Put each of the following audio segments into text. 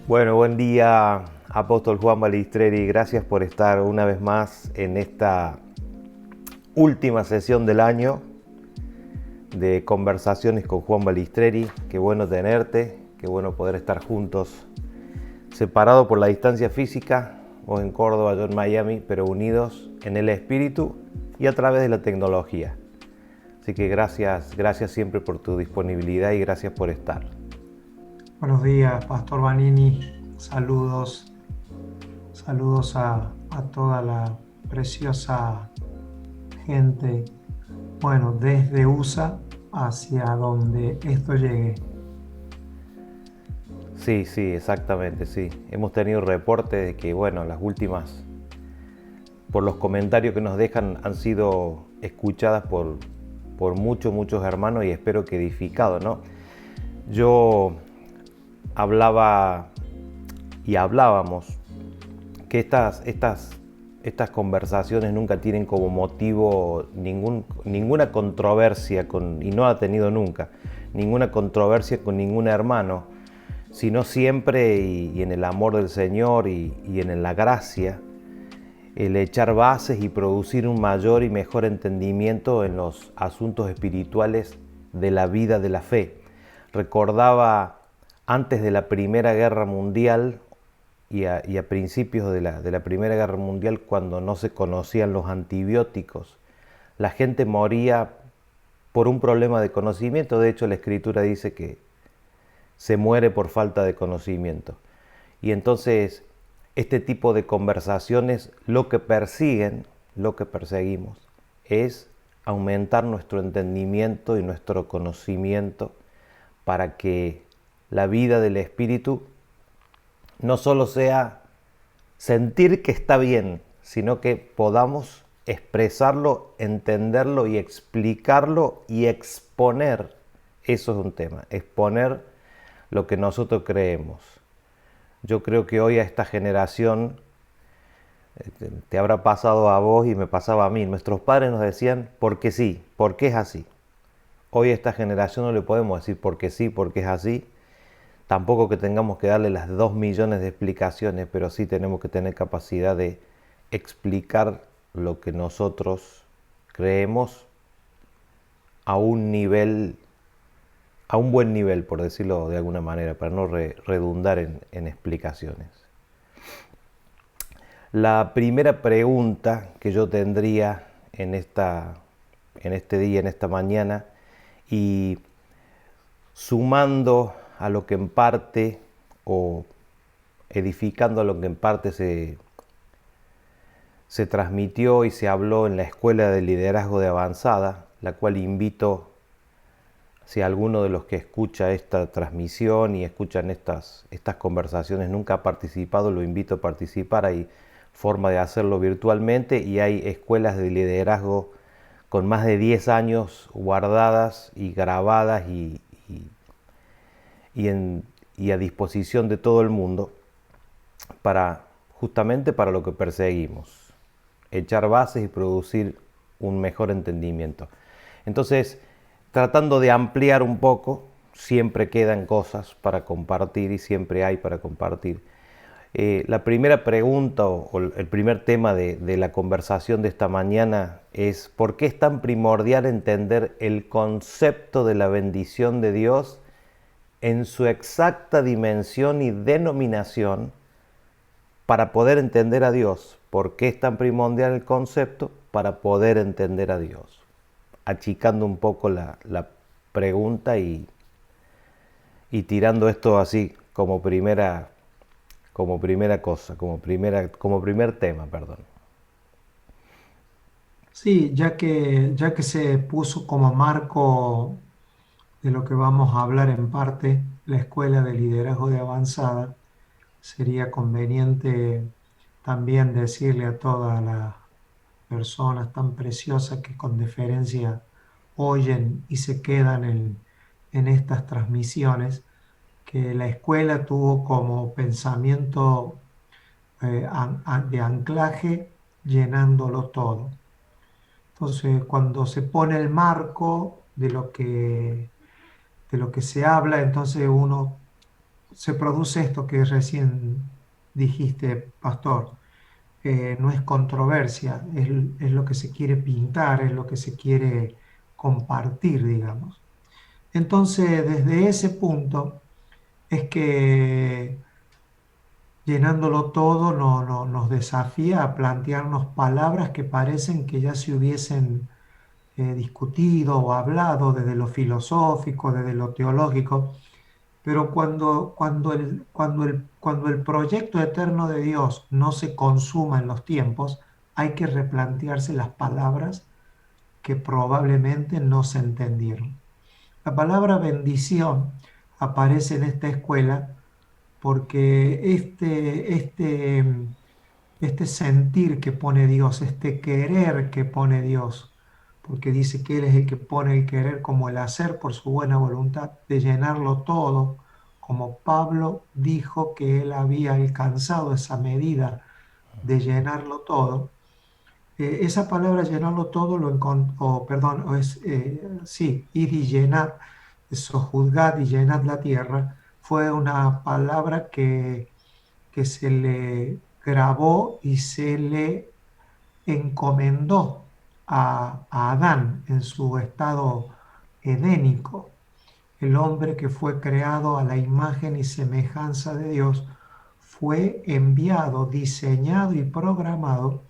Bueno, buen día, Apóstol Juan Balistreri. Gracias por estar una vez más en esta última sesión del año de conversaciones con Juan Balistreri. Qué bueno tenerte, qué bueno poder estar juntos, separados por la distancia física, vos en Córdoba, yo en Miami, pero unidos en el espíritu y a través de la tecnología. Así que gracias siempre por tu disponibilidad y gracias por estar. Buenos días, Pastor Vanini. Saludos a toda la preciosa gente, bueno, desde USA hacia donde esto llegue. Sí, exactamente, sí. Hemos tenido reportes de que, bueno, las últimas, por los comentarios que nos dejan, han sido escuchadas por muchos hermanos y espero que edificados, ¿no? Yo hablaba y hablábamos que estas conversaciones nunca tienen como motivo ninguna controversia y no ha tenido nunca ninguna controversia con ningún hermano, sino siempre y en el amor del Señor y en la gracia, el echar bases y producir un mayor y mejor entendimiento en los asuntos espirituales de la vida de la fe. Recordaba antes de la Primera Guerra Mundial y a principios de la Primera Guerra Mundial, cuando no se conocían los antibióticos, la gente moría por un problema de conocimiento. De hecho, la Escritura dice que se muere por falta de conocimiento. Y entonces, este tipo de conversaciones lo que persiguen, lo que perseguimos, es aumentar nuestro entendimiento y nuestro conocimiento para que la vida del Espíritu no solo sea sentir que está bien, sino que podamos expresarlo, entenderlo y explicarlo y exponer. Eso es un tema, exponer lo que nosotros creemos. Yo creo que hoy a esta generación, te habrá pasado a vos y me pasaba a mí, nuestros padres nos decían porque sí, porque es así. Hoy a esta generación no le podemos decir porque sí, porque es así. Tampoco que tengamos que darle las 2 millones de explicaciones, pero sí tenemos que tener capacidad de explicar lo que nosotros creemos a un nivel, a un buen nivel, por decirlo de alguna manera, para no redundar en explicaciones. La primera pregunta que yo tendría en este día, en esta mañana, y sumando a lo que en parte, o edificando a lo que en parte se transmitió y se habló en la Escuela de Liderazgo de Avanzada, la cual invito, si alguno de los que escucha esta transmisión y escuchan estas conversaciones nunca ha participado, lo invito a participar. Hay forma de hacerlo virtualmente y hay escuelas de liderazgo con más de 10 años guardadas y grabadas y, en, y a disposición de todo el mundo para justamente para lo que perseguimos, echar bases y producir un mejor entendimiento. Entonces, tratando de ampliar un poco, siempre quedan cosas para compartir y siempre hay para compartir. La primera pregunta o el primer tema de la conversación de esta mañana es ¿por qué es tan primordial entender el concepto de la bendición de Dios en su exacta dimensión y denominación para poder entender a Dios? ¿Por qué es tan primordial el concepto? Para poder entender a Dios. Achicando un poco la pregunta y tirando esto así como primera cosa, como primer tema, perdón. Sí, ya que se puso como marco de lo que vamos a hablar en parte, la Escuela de Liderazgo de Avanzada, sería conveniente también decirle a todas las personas tan preciosas que con deferencia oyen y se quedan en estas transmisiones, que la escuela tuvo como pensamiento de anclaje llenándolo todo. Entonces, cuando se pone el marco de lo que se habla, entonces uno se produce esto que recién dijiste, pastor. No es controversia, es lo que se quiere pintar, es lo que se quiere compartir, digamos. Entonces, desde ese punto es que llenándolo todo nos desafía a plantearnos palabras que parecen que ya se hubiesen discutido o hablado desde lo filosófico, desde lo teológico, pero cuando el proyecto eterno de Dios no se consuma en los tiempos, hay que replantearse las palabras que probablemente no se entendieron. La palabra bendición aparece en esta escuela porque este sentir que pone Dios, este querer que pone Dios, porque dice que Él es el que pone el querer como el hacer por su buena voluntad, de llenarlo todo, como Pablo dijo que él había alcanzado esa medida de llenarlo todo. Esa palabra llenarlo todo lo encontró, perdón, sí, id y llenad, sojuzgad y llenad la tierra, fue una palabra que se le grabó y se le encomendó a Adán en su estado edénico. El hombre que fue creado a la imagen y semejanza de Dios fue enviado, diseñado y programado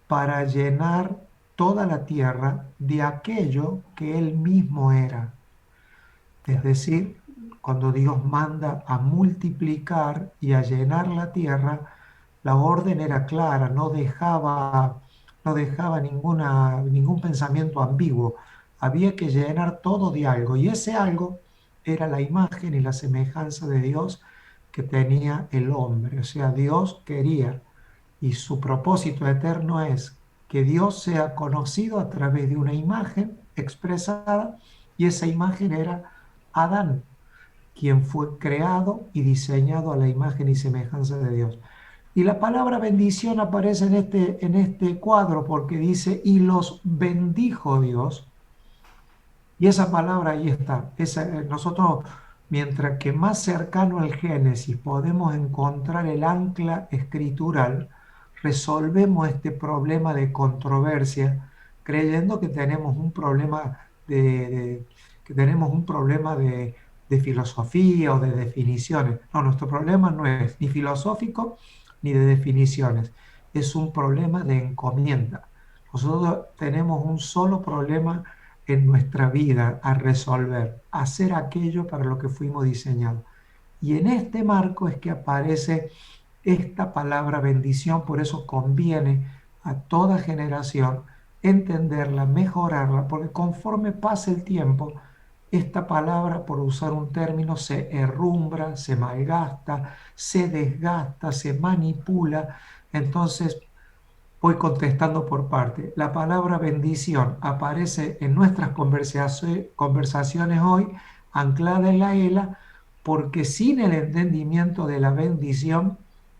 para llenar toda la tierra de aquello que él mismo era. Es Claro. decir, cuando Dios manda a multiplicar y a llenar la tierra, la orden era clara, no dejaba ningún pensamiento ambiguo. Había que llenar todo de algo, y ese algo era la imagen y la semejanza de Dios que tenía el hombre. O sea, Dios quería, y su propósito eterno es que Dios sea conocido a través de una imagen expresada, y esa imagen era Adán, quien fue creado y diseñado a la imagen y semejanza de Dios. Y la palabra bendición aparece en este cuadro porque dice, y los bendijo Dios. Y esa palabra ahí está. Nosotros, mientras que más cercano al Génesis podemos encontrar el ancla escritural, resolvemos este problema de controversia, creyendo que tenemos un problema que tenemos un problema de filosofía o de definiciones. No, nuestro problema no es ni filosófico ni de definiciones, es un problema de encomienda. Nosotros tenemos un solo problema en nuestra vida a resolver, hacer aquello para lo que fuimos diseñados. Y en este marco es que aparece esta palabra bendición, por eso conviene a toda generación entenderla, mejorarla, porque conforme pasa el tiempo, esta palabra, por usar un término, se herrumbra, se malgasta, se desgasta, se manipula. Entonces, voy contestando por parte. La palabra bendición aparece en nuestras conversaciones hoy, anclada en la ELA, porque sin el entendimiento de la bendición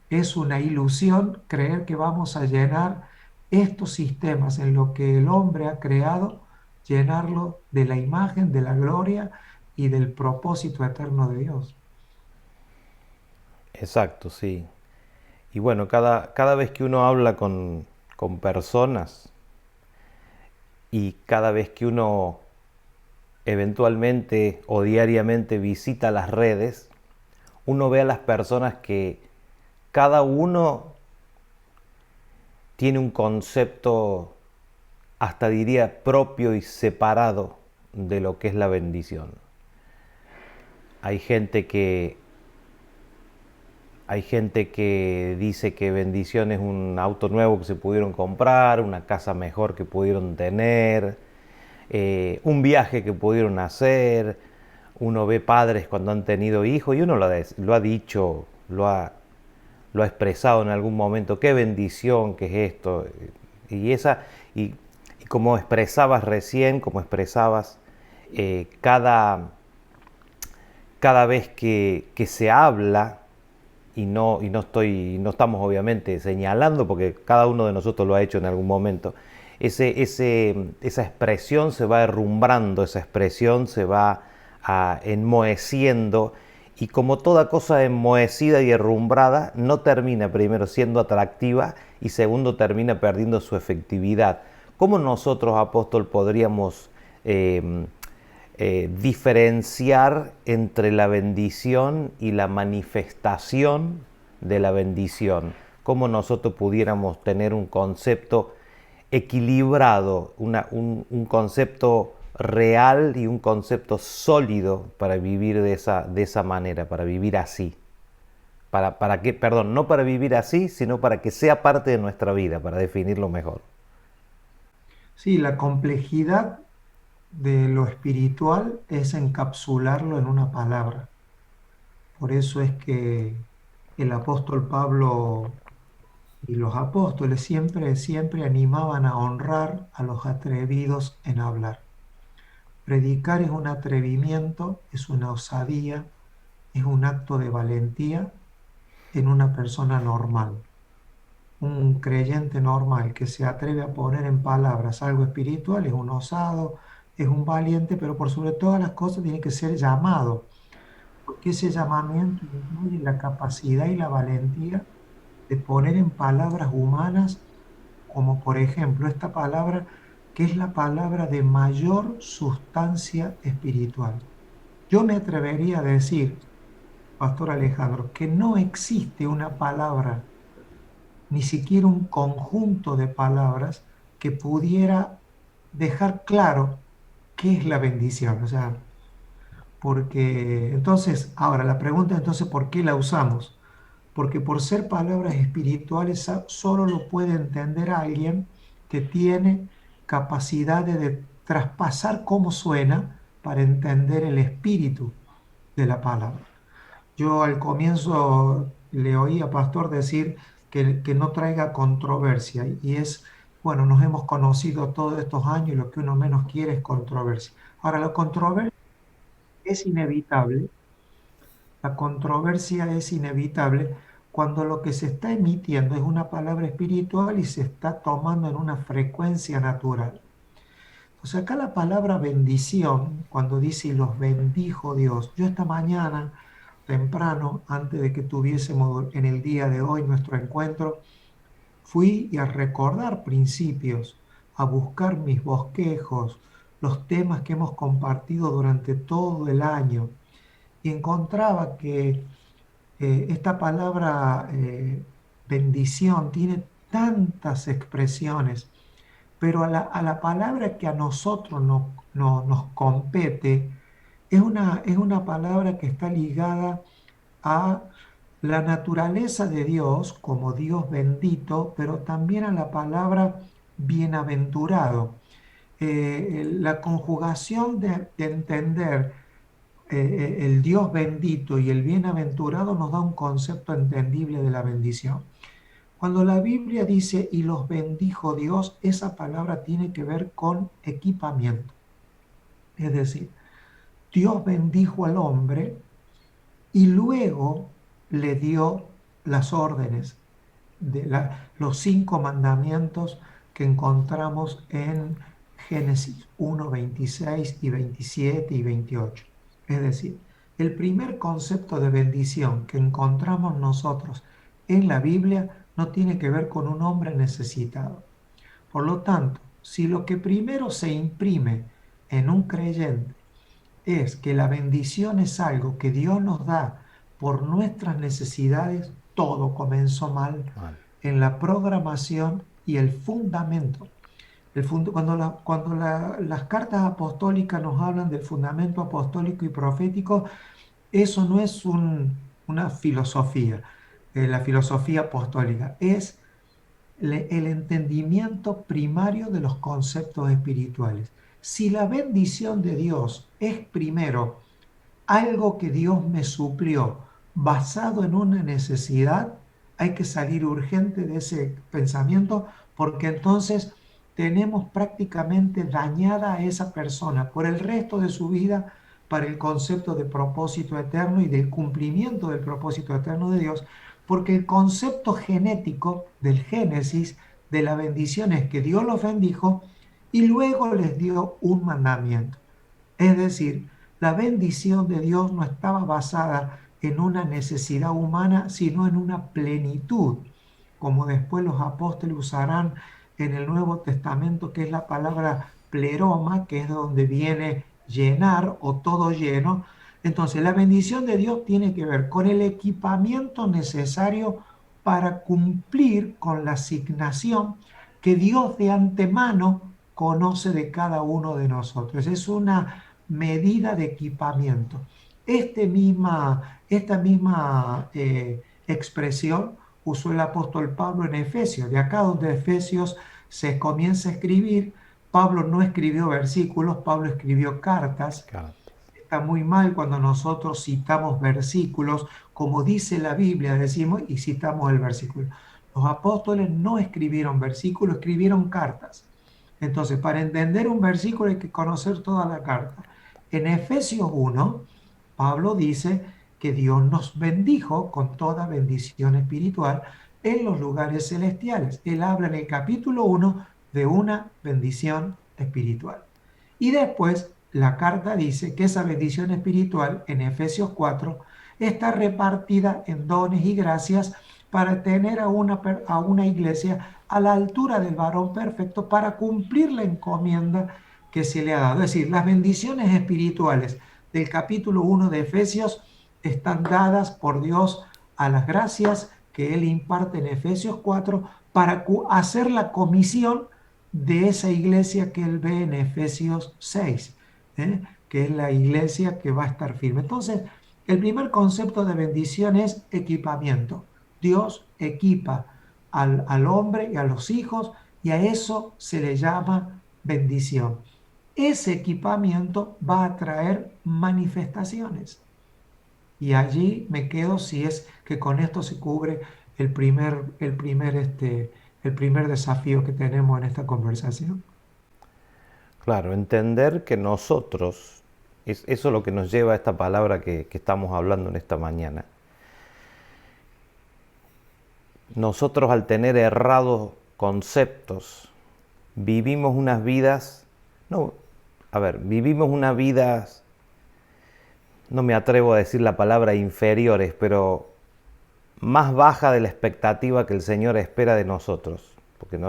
es una ilusión creer que vamos a llenar estos sistemas en lo que el hombre ha creado, llenarlo de la imagen, de la gloria y del propósito eterno de Dios. Exacto, sí. Y bueno, cada vez que uno habla con personas y cada vez que uno eventualmente o diariamente visita las redes, uno ve a las personas que cada uno tiene un concepto, hasta diría, propio y separado de lo que es la bendición. Hay gente que Hay gente que dice que bendición es un auto nuevo que se pudieron comprar, una casa mejor que pudieron tener, un viaje que pudieron hacer. Uno ve padres cuando han tenido hijos y uno lo ha dicho, lo ha expresado en algún momento. Qué bendición que es esto. Y, esa, y, y como expresabas recién, como expresabas, cada vez que se habla, no estamos obviamente señalando porque cada uno de nosotros lo ha hecho en algún momento, esa expresión se va derrumbando, esa expresión se va enmoheciendo Y como toda cosa enmohecida y herrumbrada, no termina primero siendo atractiva y segundo termina perdiendo su efectividad. ¿Cómo nosotros, apóstol, podríamos diferenciar entre la bendición y la manifestación de la bendición? ¿Cómo nosotros pudiéramos tener un concepto equilibrado, un concepto real y un concepto sólido para vivir de esa manera, para vivir así? Para que, perdón, no para vivir así, sino para que sea parte de nuestra vida, para definirlo mejor. Sí, la complejidad de lo espiritual es encapsularlo en una palabra. Por eso es que el apóstol Pablo y los apóstoles siempre animaban a honrar a los atrevidos en hablar. Predicar es un atrevimiento, es una osadía, es un acto de valentía en una persona normal. Un creyente normal que se atreve a poner en palabras algo espiritual es un osado, es un valiente, pero por sobre todas las cosas tiene que ser llamado, porque ese llamamiento incluye la capacidad y la valentía de poner en palabras humanas, como por ejemplo esta palabra, que es la palabra de mayor sustancia espiritual. Yo me atrevería a decir, Pastor Alejandro, que no existe una palabra, ni siquiera un conjunto de palabras que pudiera dejar claro qué es la bendición. O sea, porque entonces, ahora la pregunta entonces, ¿por qué la usamos? Porque por ser palabras espirituales solo lo puede entender alguien que tiene capacidad de traspasar cómo suena para entender el espíritu de la palabra. Yo al comienzo le oí a Pastor decir que no traiga controversia y es, bueno, nos hemos conocido todos estos años y lo que uno menos quiere es controversia. Ahora, la controversia es inevitable, la controversia es inevitable cuando lo que se está emitiendo es una palabra espiritual y se está tomando en una frecuencia natural. Entonces acá la palabra bendición, cuando dice y los bendijo Dios, yo esta mañana temprano, antes de que tuviésemos en el día de hoy nuestro encuentro, fui y a recordar principios, a buscar mis bosquejos, los temas que hemos compartido durante todo el año, y encontraba que esta palabra bendición tiene tantas expresiones, pero a la palabra que a nosotros nos compete es una palabra que está ligada a la naturaleza de Dios como Dios bendito, pero también a la palabra bienaventurado. La conjugación de entender el Dios bendito y el bienaventurado nos da un concepto entendible de la bendición. Cuando la Biblia dice y los bendijo Dios, esa palabra tiene que ver con equipamiento. Es decir, Dios bendijo al hombre y luego le dio las órdenes de los 5 mandamientos que encontramos en Génesis 1, 26 y 27 y 28. Es decir, el primer concepto de bendición que encontramos nosotros en la Biblia no tiene que ver con un hombre necesitado. Por lo tanto, si lo que primero se imprime en un creyente es que la bendición es algo que Dios nos da por nuestras necesidades, todo comenzó mal Mal. en la programación y el fundamento. Las cartas apostólicas nos hablan del fundamento apostólico y profético, eso no es una filosofía, la filosofía apostólica, es el entendimiento primario de los conceptos espirituales. Si la bendición de Dios es primero algo que Dios me suplió basado en una necesidad, hay que salir urgente de ese pensamiento porque entonces tenemos prácticamente dañada a esa persona por el resto de su vida para el concepto de propósito eterno y del cumplimiento del propósito eterno de Dios, porque el concepto genético del Génesis de la bendición es que Dios los bendijo y luego les dio un mandamiento. Es decir, la bendición de Dios no estaba basada en una necesidad humana, sino en una plenitud, como después los apóstoles usarán en el Nuevo Testamento, que es la palabra pleroma, que es donde viene llenar o todo lleno. Entonces, la bendición de Dios tiene que ver con el equipamiento necesario para cumplir con la asignación que Dios de antemano conoce de cada uno de nosotros. Es una medida de equipamiento. Esta misma expresión usó el apóstol Pablo en Efesios. De acá donde Efesios se comienza a escribir, Pablo no escribió versículos, Pablo escribió cartas. Claro. Está muy mal cuando nosotros citamos versículos, como dice la Biblia, decimos y citamos el versículo. Los apóstoles no escribieron versículos, escribieron cartas. Entonces, para entender un versículo hay que conocer toda la carta. En Efesios 1, Pablo dice que Dios nos bendijo con toda bendición espiritual en los lugares celestiales. Él habla en el capítulo 1 de una bendición espiritual. Y después la carta dice que esa bendición espiritual en Efesios 4 está repartida en dones y gracias para tener a una iglesia a la altura del varón perfecto para cumplir la encomienda que se le ha dado. Es decir, las bendiciones espirituales del capítulo 1 de Efesios están dadas por Dios a las gracias que Él imparte en Efesios 4 para hacer la comisión de esa iglesia que Él ve en Efesios 6, que es la iglesia que va a estar firme. Entonces, el primer concepto de bendición es equipamiento. Dios equipa al hombre y a los hijos y a eso se le llama bendición. Ese equipamiento va a traer manifestaciones. Y allí me quedo si es que con esto se cubre el primer desafío que tenemos en esta conversación. Claro, entender que nosotros, eso es lo que nos lleva a esta palabra que estamos hablando en esta mañana. Nosotros al tener errados conceptos, vivimos unas vidas, vivimos unas vidas, no me atrevo a decir la palabra inferiores, pero más baja de la expectativa que el Señor espera de nosotros. Porque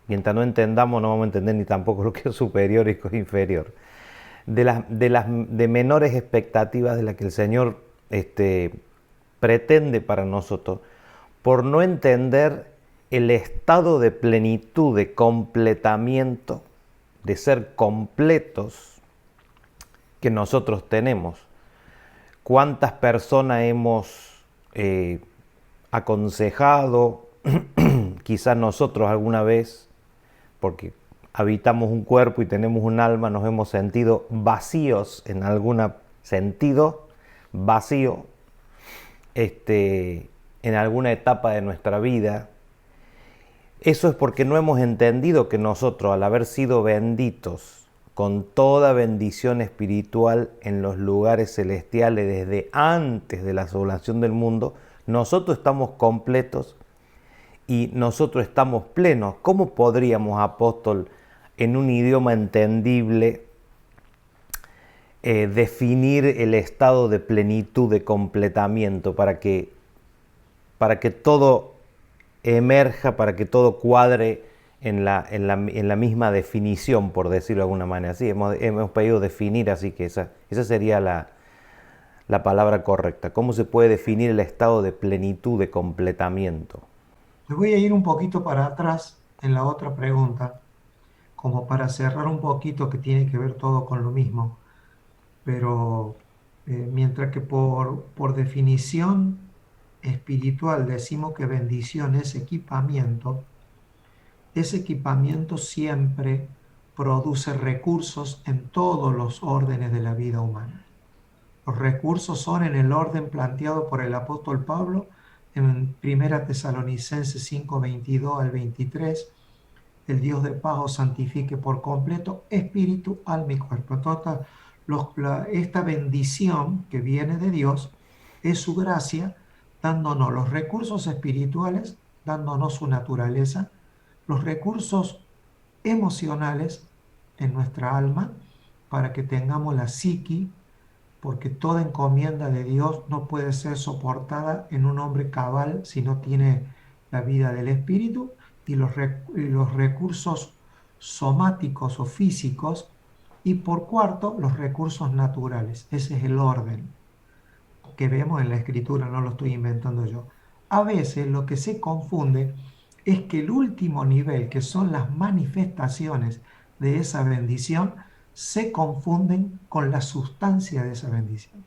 mientras no entendamos, no vamos a entender ni tampoco lo que es superior y lo que es inferior. De menores expectativas de las que el Señor pretende para nosotros, por no entender el estado de plenitud, de completamiento, de ser completos que nosotros tenemos. ¿Cuántas personas hemos aconsejado, quizás nosotros alguna vez, porque habitamos un cuerpo y tenemos un alma, nos hemos sentido vacíos en algún sentido, vacío, en alguna etapa de nuestra vida? Eso es porque no hemos entendido que nosotros, al haber sido benditos con toda bendición espiritual en los lugares celestiales desde antes de la salvación del mundo, nosotros estamos completos y nosotros estamos plenos. ¿Cómo podríamos, apóstol, en un idioma entendible, definir el estado de plenitud, de completamiento, para que todo emerja, para que todo cuadre en la misma definición, por decirlo de alguna manera? Sí, hemos pedido definir, así que esa sería la palabra correcta. ¿Cómo se puede definir el estado de plenitud, de completamiento? Me voy a ir un poquito para atrás en la otra pregunta, como para cerrar un poquito que tiene que ver todo con lo mismo. Pero mientras que por definición espiritual decimos que bendición es equipamiento, ese equipamiento siempre produce recursos en todos los órdenes de la vida humana. Los recursos son en el orden planteado por el apóstol Pablo en 1 Tesalonicenses 5, 22 al 23. El Dios de paz os santifique por completo, espíritu, alma y cuerpo. Entonces, esta bendición que viene de Dios es su gracia, dándonos los recursos espirituales, dándonos su naturaleza, los recursos emocionales en nuestra alma, para que tengamos la psiqui, porque toda encomienda de Dios no puede ser soportada en un hombre cabal si no tiene la vida del Espíritu y los recursos somáticos o físicos, y por cuarto, los recursos naturales. Ese es el orden que vemos en la Escritura, no lo estoy inventando yo. A veces lo que se confunde es que el último nivel, que son las manifestaciones de esa bendición, se confunden con la sustancia de esa bendición.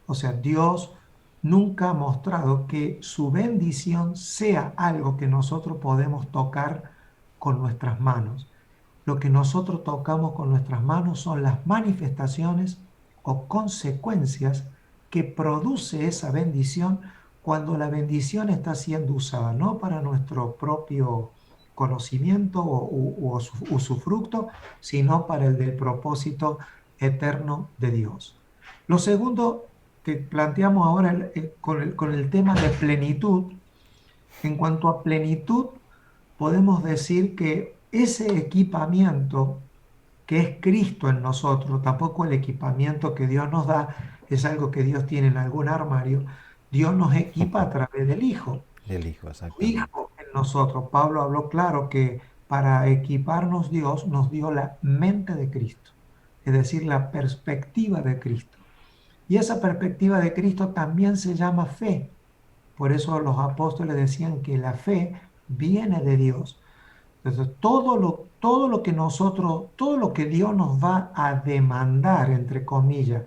O sea, Dios nunca ha mostrado que su bendición sea algo que nosotros podemos tocar con nuestras manos. Lo que nosotros tocamos con nuestras manos son las manifestaciones o consecuencias que produce esa bendición cuando la bendición está siendo usada, no para nuestro propio conocimiento o usufructo, sino para el del propósito eterno de Dios. Lo segundo que planteamos ahora con el tema de plenitud, en cuanto a plenitud, podemos decir que ese equipamiento que es Cristo en nosotros, tampoco el equipamiento que Dios nos da es algo que Dios tiene en algún armario, Dios nos equipa a través del Hijo. Del Hijo, Su exactamente. Hijo en nosotros. Pablo habló claro que para equiparnos Dios nos dio la mente de Cristo, es decir, la perspectiva de Cristo. Y esa perspectiva de Cristo también se llama fe. Por eso los apóstoles decían que la fe viene de Dios. Entonces, todo lo que nosotros, todo lo que Dios nos va a demandar, entre comillas,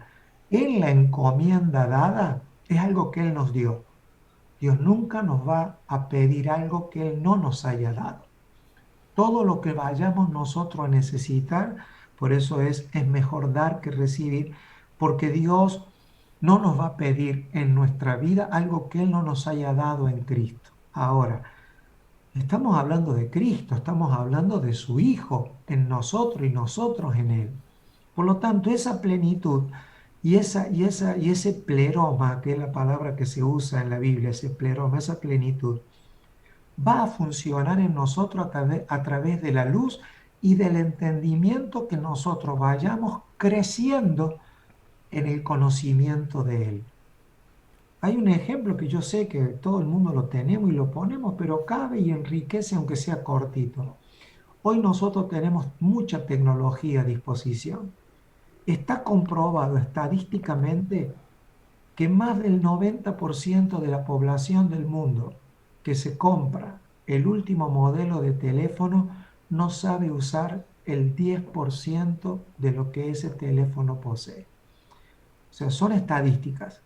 en la encomienda dada, es algo que Él nos dio. Dios nunca nos va a pedir algo que Él no nos haya dado. Todo lo que vayamos nosotros a necesitar, por eso es mejor dar que recibir, porque Dios no nos va a pedir en nuestra vida algo que Él no nos haya dado en Cristo. Ahora, estamos hablando de Cristo, estamos hablando de su Hijo en nosotros y nosotros en Él. Por lo tanto, esa plenitud y ese pleroma, que es la palabra que se usa en la Biblia, ese pleroma, esa plenitud, va a funcionar en nosotros a través de la luz y del entendimiento que nosotros vayamos creciendo en el conocimiento de Él. Hay un ejemplo que yo sé que todo el mundo lo tenemos y lo ponemos, pero cabe y enriquece aunque sea cortito. Hoy nosotros tenemos mucha tecnología a disposición. Está comprobado estadísticamente que más del 90% de la población del mundo que se compra el último modelo de teléfono no sabe usar el 10% de lo que ese teléfono posee. O sea, son estadísticas.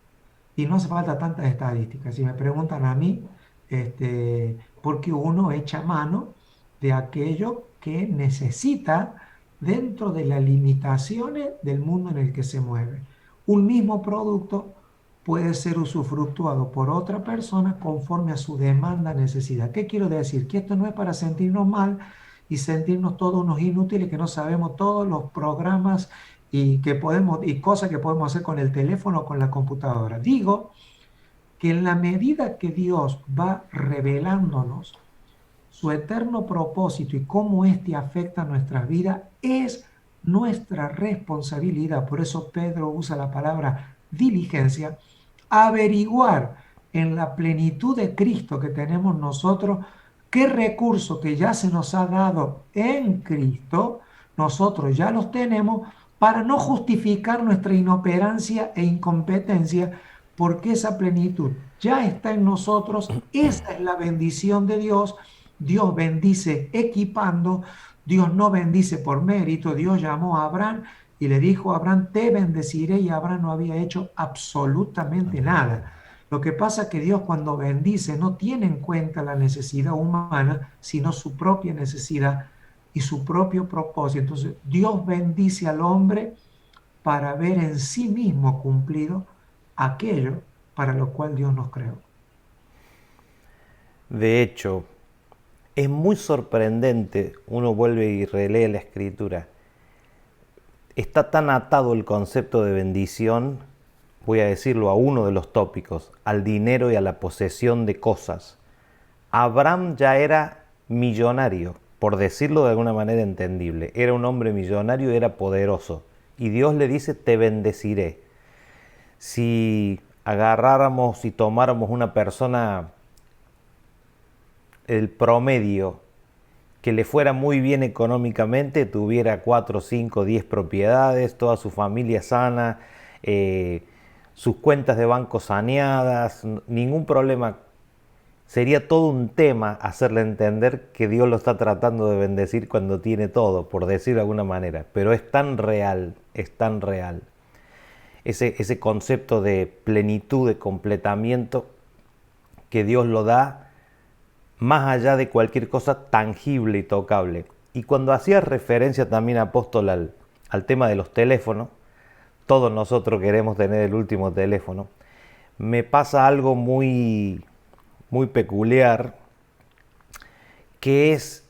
Y no hace falta tantas estadísticas. Si me preguntan a mí, porque uno echa mano de aquello que necesita dentro de las limitaciones del mundo en el que se mueve. Un mismo producto puede ser usufructuado por otra persona conforme a su demanda, necesidad. ¿Qué quiero decir? Que esto no es para sentirnos mal y sentirnos todos unos inútiles que no sabemos todos los programas y cosas que podemos hacer con el teléfono o con la computadora. Digo que en la medida que Dios va revelándonos su eterno propósito y cómo éste afecta nuestras vidas, es nuestra responsabilidad. Por eso Pedro usa la palabra diligencia, averiguar en la plenitud de Cristo que tenemos nosotros qué recurso que ya se nos ha dado en Cristo, nosotros ya los tenemos para no justificar nuestra inoperancia e incompetencia, porque esa plenitud ya está en nosotros, esa es la bendición de Dios. Dios bendice equipando, Dios no bendice por mérito. Dios llamó a Abraham y le dijo a Abraham, te bendeciré, y Abraham no había hecho absolutamente nada. Lo que pasa es que Dios cuando bendice no tiene en cuenta la necesidad humana, sino su propia necesidad y su propio propósito. Entonces, Dios bendice al hombre para ver en sí mismo cumplido aquello para lo cual Dios nos creó. De hecho, es muy sorprendente, uno vuelve y relee la escritura. Está tan atado el concepto de bendición, voy a decirlo a uno de los tópicos, al dinero y a la posesión de cosas. Abraham ya era millonario, por decirlo de alguna manera entendible. Era un hombre millonario y era poderoso. Y Dios le dice, te bendeciré. si agarráramos y tomáramos una persona, el promedio, que le fuera muy bien económicamente, tuviera 4, 5, 10 propiedades, toda su familia sana, sus cuentas de banco saneadas, ningún problema. Sería todo un tema hacerle entender que Dios lo está tratando de bendecir cuando tiene todo, por decirlo de alguna manera. Pero es tan real, es tan real. Ese concepto de plenitud, de completamiento, que Dios lo da más allá de cualquier cosa tangible y tocable. Y cuando hacía referencia también, apóstol, al tema de los teléfonos, todos nosotros queremos tener el último teléfono, me pasa algo muy, muy peculiar, que es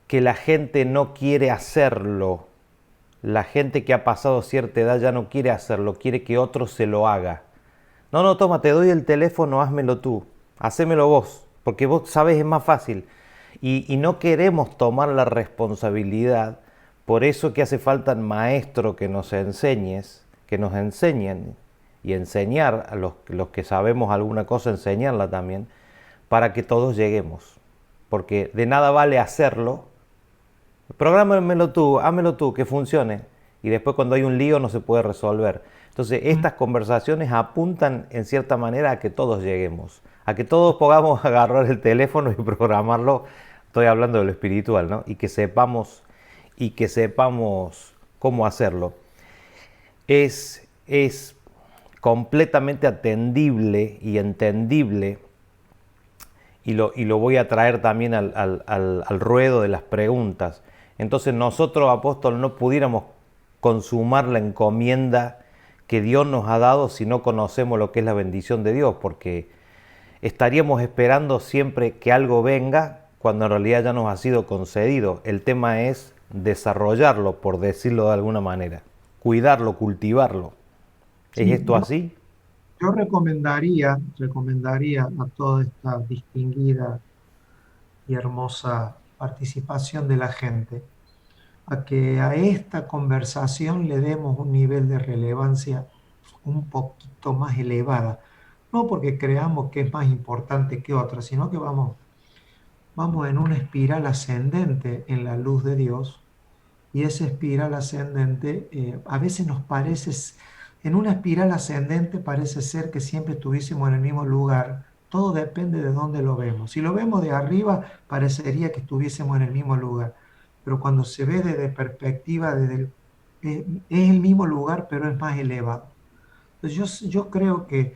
que la gente no quiere hacerlo. La gente que ha pasado cierta edad ya no quiere hacerlo, quiere que otro se lo haga. No, no, toma, te doy el teléfono, házmelo tú, hacémelo vos, porque vos sabés es más fácil. Y no queremos tomar la responsabilidad, por eso que hace falta un maestro que nos enseñes, que nos enseñen y enseñar a los que sabemos alguna cosa, enseñarla también, para que todos lleguemos. Porque de nada vale hacerlo, prográmelo tú, hámelo tú, que funcione. Y después cuando hay un lío no se puede resolver. Entonces estas conversaciones apuntan en cierta manera a que todos lleguemos, a que todos podamos agarrar el teléfono y programarlo. Estoy hablando de lo espiritual, ¿no? Y que sepamos cómo hacerlo. Es completamente atendible y entendible, y lo voy a traer también al ruedo de las preguntas. Entonces nosotros, apóstol, no pudiéramos consumar la encomienda que Dios nos ha dado si no conocemos lo que es la bendición de Dios, porque estaríamos esperando siempre que algo venga cuando en realidad ya nos ha sido concedido. El tema es desarrollarlo, por decirlo de alguna manera, cuidarlo, cultivarlo. ¿Es Sí, esto así? yo recomendaría a toda esta distinguida y hermosa participación de la gente a que a esta conversación le demos un nivel de relevancia un poquito más elevada. No porque creamos que es más importante que otra, sino que vamos en una espiral ascendente en la luz de Dios, y esa espiral ascendente a veces nos parece, en una espiral ascendente parece ser que siempre estuviésemos en el mismo lugar. Todo depende de dónde lo vemos. Si lo vemos de arriba, parecería que estuviésemos en el mismo lugar, pero cuando se ve desde perspectiva, es el mismo lugar, pero es más elevado. Entonces yo creo que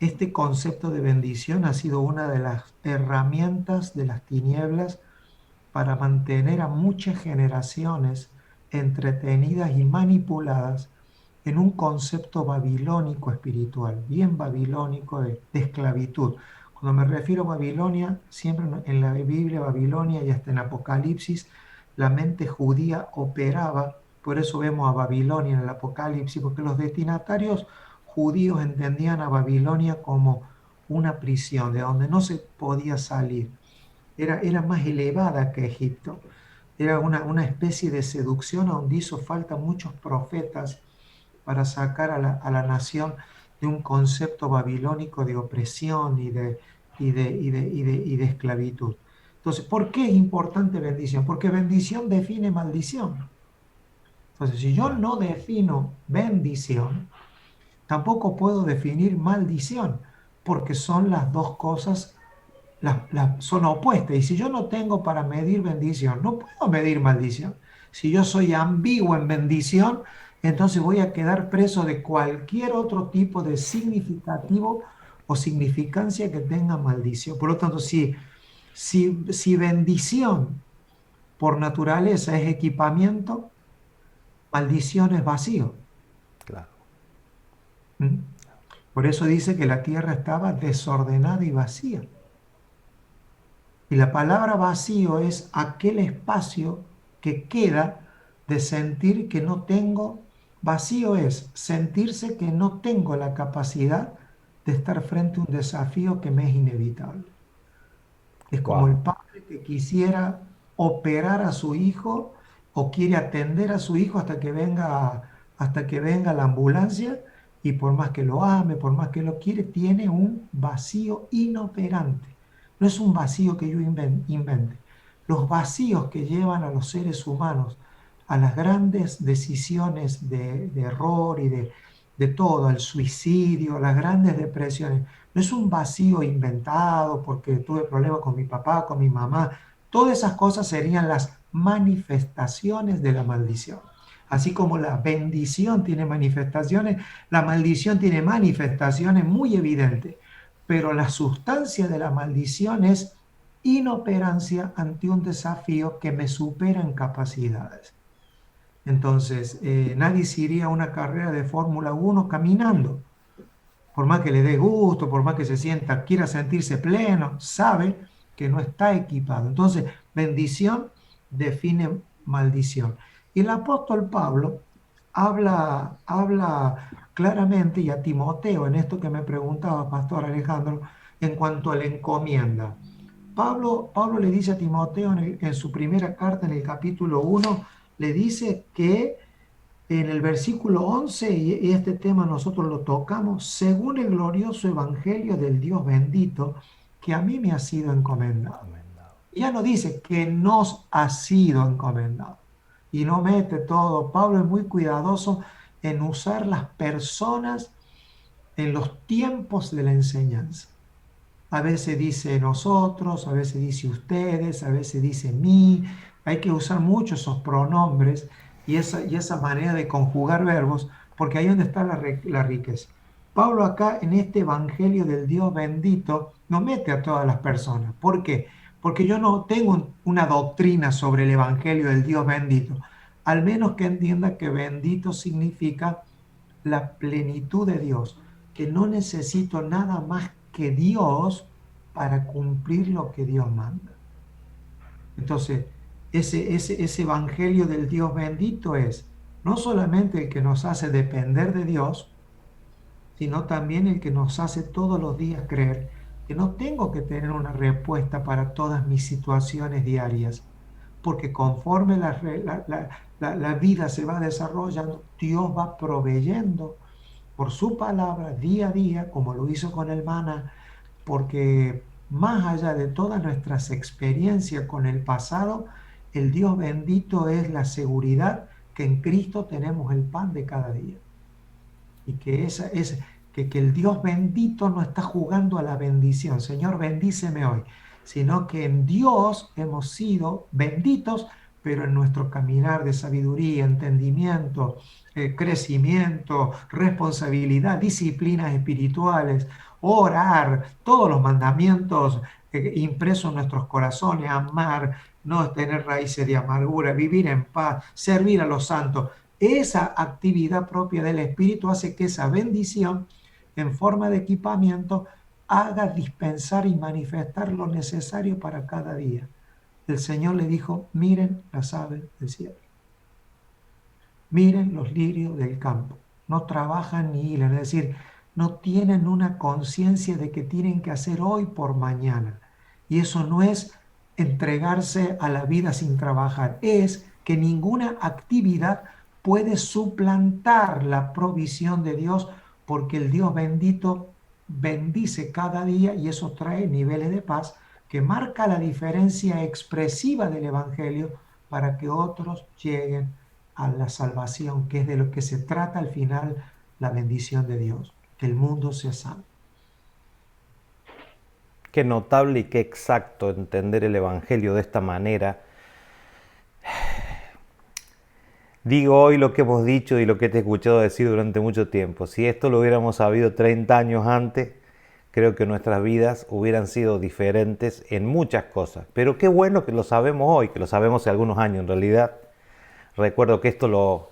este concepto de bendición ha sido una de las herramientas de las tinieblas para mantener a muchas generaciones entretenidas y manipuladas en un concepto babilónico espiritual, bien babilónico de esclavitud. Cuando me refiero a Babilonia, siempre en la Biblia, Babilonia y hasta en Apocalipsis, la mente judía operaba, por eso vemos a Babilonia en el Apocalipsis, porque los destinatarios judíos entendían a Babilonia como una prisión de donde no se podía salir. Era más elevada que Egipto. Era una especie de seducción donde hizo falta muchos profetas para sacar a la nación de un concepto babilónico de opresión y de esclavitud. Entonces, ¿por qué es importante bendición? Porque bendición define maldición. Entonces, si yo Claro. no defino bendición, tampoco puedo definir maldición, porque son las dos cosas, son opuestas. Y si yo no tengo para medir bendición, no puedo medir maldición. Si yo soy ambiguo en bendición, entonces voy a quedar preso de cualquier otro tipo de significativo o significancia que tenga maldición. Por lo tanto, si bendición por naturaleza es equipamiento, maldición es vacío. Claro. ¿Mm? Por eso dice que la tierra estaba desordenada y vacía. Y la palabra vacío es aquel espacio que queda de sentir que no tengo. Vacío es sentirse que no tengo la capacidad de estar frente a un desafío que me es inevitable. Es como el Wow. padre que quisiera operar a su hijo o quiere atender a su hijo hasta que venga la ambulancia, y por más que lo ame, por más que lo quiere, tiene un vacío inoperante. No es un vacío que yo invente. Los vacíos que llevan a los seres humanos a las grandes decisiones de error y de todo, al suicidio, las grandes depresiones, no es un vacío inventado porque tuve problemas con mi papá, con mi mamá. Todas esas cosas serían las manifestaciones de la maldición. Así como la bendición tiene manifestaciones, la maldición tiene manifestaciones muy evidentes, pero la sustancia de la maldición es inoperancia ante un desafío que me supera en capacidades. Entonces, nadie se iría a una carrera de Fórmula 1 caminando, por más que le dé gusto, por más que se sienta, quiera sentirse pleno, sabe que no está equipado. Entonces, bendición define maldición. Y el apóstol Pablo habla claramente, y a Timoteo, en esto que me preguntaba, Pastor Alejandro, en cuanto a la encomienda. Pablo le dice a Timoteo en su primera carta, en el capítulo 1, le dice que en el versículo 11, y este tema nosotros lo tocamos, según el glorioso evangelio del Dios bendito, que a mí me ha sido encomendado. Encomendado. Ya no dice que nos ha sido encomendado. Y no mete todo. Pablo es muy cuidadoso en usar las personas en los tiempos de la enseñanza. A veces dice nosotros, a veces dice ustedes, a veces dice mí. Hay que usar mucho esos pronombres y esa manera de conjugar verbos, porque ahí es donde está la riqueza. Pablo acá en este Evangelio del Dios bendito no mete a todas las personas. ¿Por qué? Porque yo no tengo una doctrina sobre el Evangelio del Dios bendito. Al menos que entienda que bendito significa la plenitud de Dios, que no necesito nada más que Dios para cumplir lo que Dios manda. Entonces, ese evangelio del Dios bendito es no solamente el que nos hace depender de Dios, sino también el que nos hace todos los días creer que no tengo que tener una respuesta para todas mis situaciones diarias, porque conforme la vida se va desarrollando, Dios va proveyendo por su palabra día a día, como lo hizo con el maná, porque más allá de todas nuestras experiencias con el pasado, el Dios bendito es la seguridad que en Cristo tenemos el pan de cada día. Y que el Dios bendito no está jugando a la bendición, Señor, bendíceme hoy, sino que en Dios hemos sido benditos, pero en nuestro caminar de sabiduría, entendimiento, crecimiento, responsabilidad, disciplinas espirituales, orar, todos los mandamientos impresos en nuestros corazones, amar, no tener raíces de amargura, vivir en paz, servir a los santos. Esa actividad propia del Espíritu hace que esa bendición en forma de equipamiento haga dispensar y manifestar lo necesario para cada día. El Señor le dijo, miren las aves del cielo, miren los lirios del campo, no trabajan ni hilan, es decir, no tienen una conciencia de que tienen que hacer hoy por mañana. Y eso no es entregarse a la vida sin trabajar, es que ninguna actividad puede suplantar la provisión de Dios, porque el Dios bendito bendice cada día y eso trae niveles de paz que marca la diferencia expresiva del Evangelio para que otros lleguen a la salvación, que es de lo que se trata al final la bendición de Dios, que el mundo sea salvo. Qué notable y qué exacto entender el Evangelio de esta manera. Digo hoy lo que hemos dicho y lo que te he escuchado decir durante mucho tiempo. Si esto lo hubiéramos sabido 30 años antes, creo que nuestras vidas hubieran sido diferentes en muchas cosas. Pero qué bueno que lo sabemos hoy, que lo sabemos hace algunos años en realidad. Recuerdo que esto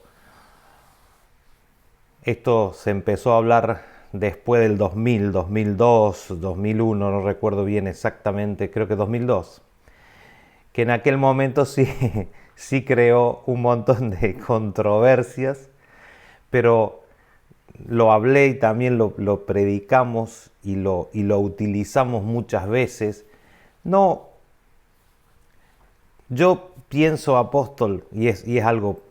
se empezó a hablar después del 2000, 2002, 2001, no recuerdo bien exactamente, creo que 2002. Que en aquel momento sí, sí creó un montón de controversias, pero lo hablé y también lo predicamos y lo utilizamos muchas veces. No, yo pienso, apóstol, y es algo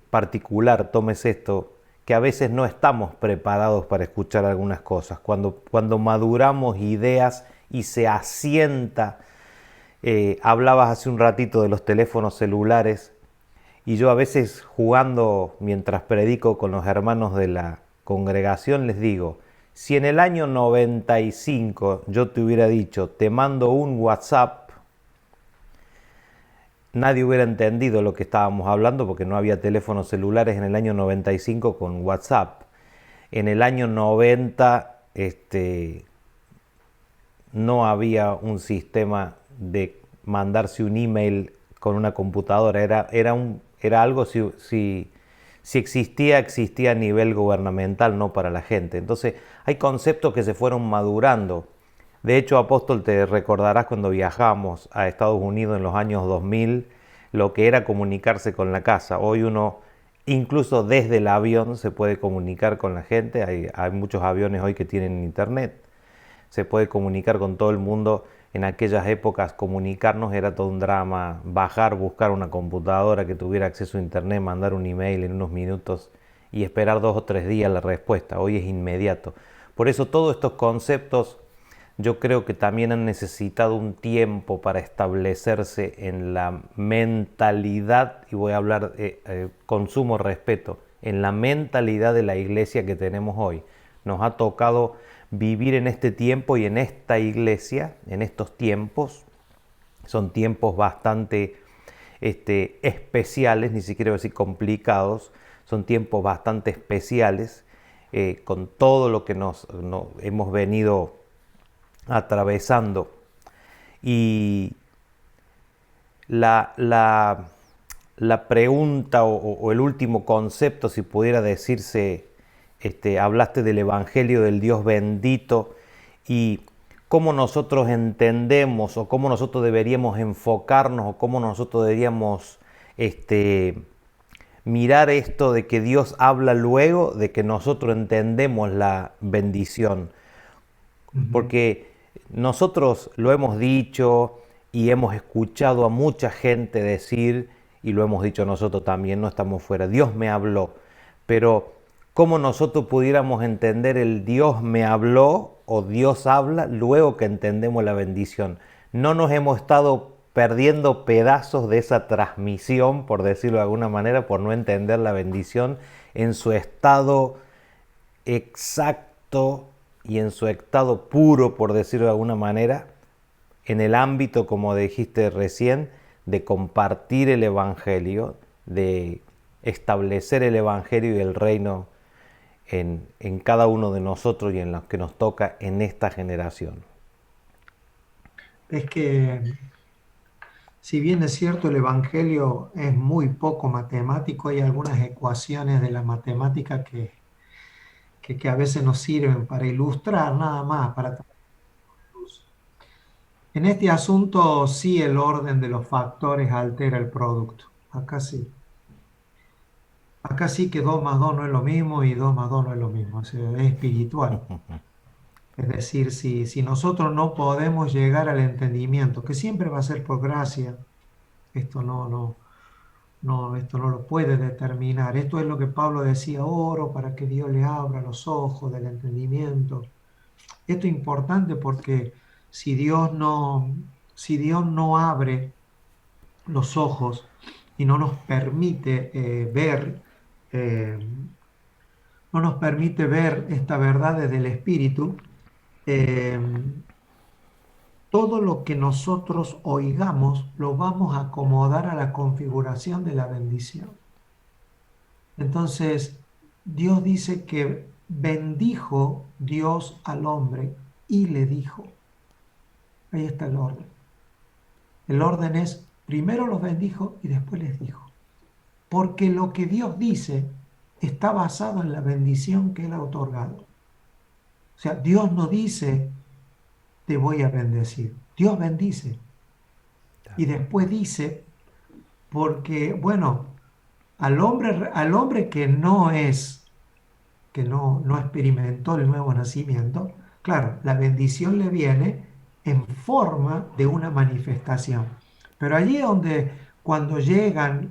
particular, tomes esto, que a veces no estamos preparados para escuchar algunas cosas. Cuando maduramos ideas y se asienta, hablabas hace un ratito de los teléfonos celulares, y yo a veces jugando mientras predico con los hermanos de la congregación les digo, si en el año 95 yo te hubiera dicho, te mando un WhatsApp, nadie hubiera entendido lo que estábamos hablando porque no había teléfonos celulares en el año 95 con WhatsApp. En el año 90 no había un sistema de mandarse un email con una computadora, era algo, si existía, existía a nivel gubernamental, no para la gente. Entonces hay conceptos que se fueron madurando. De hecho, Apóstol, te recordarás cuando viajamos a Estados Unidos en los años 2000, lo que era comunicarse con la casa. Hoy uno, incluso desde el avión, se puede comunicar con la gente. Hay muchos aviones hoy que tienen internet. Se puede comunicar con todo el mundo. En aquellas épocas comunicarnos era todo un drama. Bajar, buscar una computadora que tuviera acceso a internet, mandar un email en unos minutos y esperar 2 o 3 días la respuesta. Hoy es inmediato. Por eso todos estos conceptos yo creo que también han necesitado un tiempo para establecerse en la mentalidad, y voy a hablar con sumo respeto, en la mentalidad de la iglesia que tenemos hoy. Nos ha tocado vivir en este tiempo y en esta iglesia, en estos tiempos, son tiempos bastante especiales, ni siquiera decir complicados, son tiempos bastante especiales, con todo lo que nos hemos venido atravesando. Y la pregunta o el último concepto, si pudiera decirse, hablaste del Evangelio del Dios bendito y cómo nosotros entendemos o cómo nosotros deberíamos enfocarnos o cómo nosotros deberíamos mirar esto de que Dios habla luego de que nosotros entendemos la bendición. Porque nosotros lo hemos dicho y hemos escuchado a mucha gente decir, y lo hemos dicho nosotros también, no estamos fuera, Dios me habló, pero ¿cómo nosotros pudiéramos entender el Dios me habló o Dios habla luego que entendemos la bendición? No nos hemos estado perdiendo pedazos de esa transmisión, por decirlo de alguna manera, por no entender la bendición en su estado exacto y en su estado puro, por decirlo de alguna manera, en el ámbito, como dijiste recién, de compartir el Evangelio, de establecer el Evangelio y el reino en cada uno de nosotros y en los que nos toca en esta generación. Es que, si bien es cierto, el Evangelio es muy poco matemático, hay algunas ecuaciones de la matemática que a veces nos sirven para ilustrar nada más, para traer luz. En este asunto sí el orden de los factores altera el producto. Acá sí. Acá sí que 2 más 2 no es lo mismo y 2 más 2 no es lo mismo. O sea, es espiritual. Es decir, si nosotros no podemos llegar al entendimiento, que siempre va a ser por gracia, esto esto no lo puede determinar. Esto es lo que Pablo decía, oro para que Dios le abra los ojos del entendimiento. Esto es importante porque si Dios no abre los ojos y no nos permite eh, no nos permite ver esta verdad desde el Espíritu, eh, todo lo que nosotros oigamos lo vamos a acomodar a la configuración de la bendición. Entonces, Dios dice que bendijo Dios al hombre y le dijo. Ahí está el orden. El orden es, primero los bendijo y después les dijo. Porque lo que Dios dice está basado en la bendición que Él ha otorgado. O sea, Dios no dice, te voy a bendecir. Dios bendice. Y después dice, porque, bueno, al hombre que no experimentó el nuevo nacimiento, claro, la bendición le viene en forma de una manifestación. Pero allí es donde cuando llegan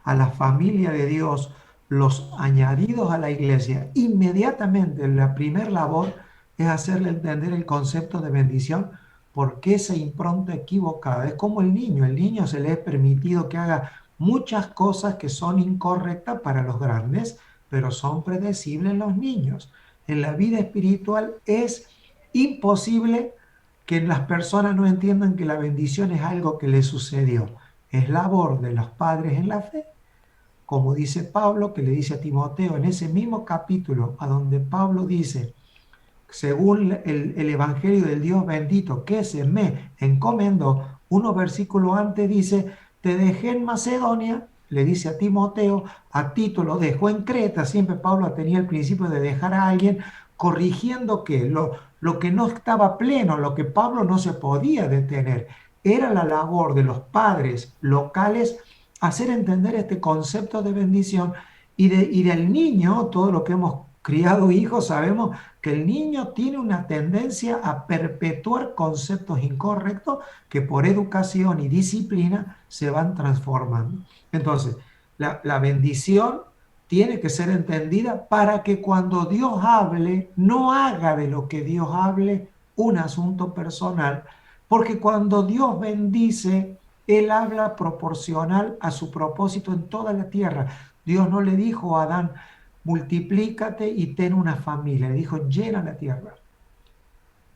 a la familia de Dios, los añadidos a la iglesia, inmediatamente la primera labor es hacerle entender el concepto de bendición, porque esa impronta equivocada es como el niño se le es permitido que haga muchas cosas que son incorrectas para los grandes, pero son predecibles en los niños. En la vida espiritual es imposible que las personas no entiendan que la bendición es algo que les sucedió. Es labor de los padres en la fe, como dice Pablo, que le dice a Timoteo en ese mismo capítulo, a donde Pablo dice, según el Evangelio del Dios bendito que se me encomendó, unos versículos antes dice, te dejé en Macedonia, le dice a Timoteo, a Tito lo dejó en Creta, siempre Pablo tenía el principio de dejar a alguien corrigiendo que lo que no estaba pleno, lo que Pablo no se podía detener. Era la labor de los padres locales hacer entender este concepto de bendición y del niño, todo lo que hemos criado hijos, sabemos que el niño tiene una tendencia a perpetuar conceptos incorrectos que por educación y disciplina se van transformando. Entonces, la bendición tiene que ser entendida para que cuando Dios hable, no haga de lo que Dios hable un asunto personal, porque cuando Dios bendice, Él habla proporcional a su propósito en toda la tierra. Dios no le dijo a Adán, multiplícate y ten una familia. Le dijo, llena la tierra.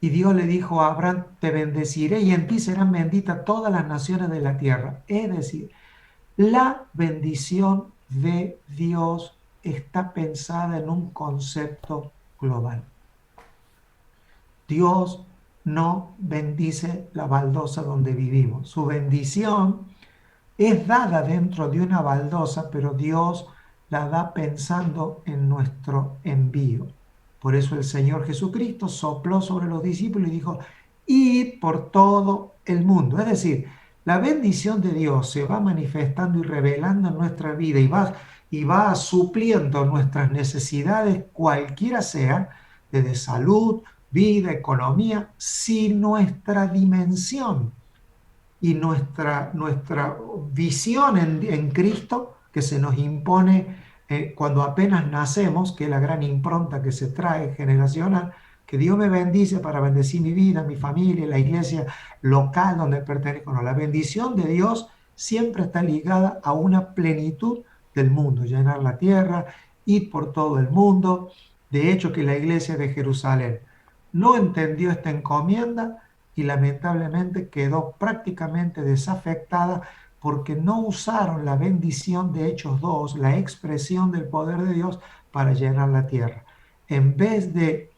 Y Dios le dijo a Abraham, te bendeciré y en ti serán benditas todas las naciones de la tierra. Es decir, la bendición de Dios está pensada en un concepto global. Dios no bendice la baldosa donde vivimos. Su bendición es dada dentro de una baldosa, pero Dios la da pensando en nuestro envío. Por eso el Señor Jesucristo sopló sobre los discípulos y dijo, id por todo el mundo. Es decir, la bendición de Dios se va manifestando y revelando en nuestra vida y va supliendo nuestras necesidades, cualquiera sea, desde salud, vida, economía, si nuestra dimensión y nuestra visión en Cristo que se nos impone cuando apenas nacemos, que es la gran impronta que se trae generacional, que Dios me bendice para bendecir mi vida, mi familia, la iglesia local donde pertenezco. No, la bendición de Dios siempre está ligada a una plenitud del mundo, llenar la tierra, ir por todo el mundo. De hecho, que la iglesia de Jerusalén no entendió esta encomienda y lamentablemente quedó prácticamente desafectada porque no usaron la bendición de Hechos 2, la expresión del poder de Dios para llenar la tierra. En vez de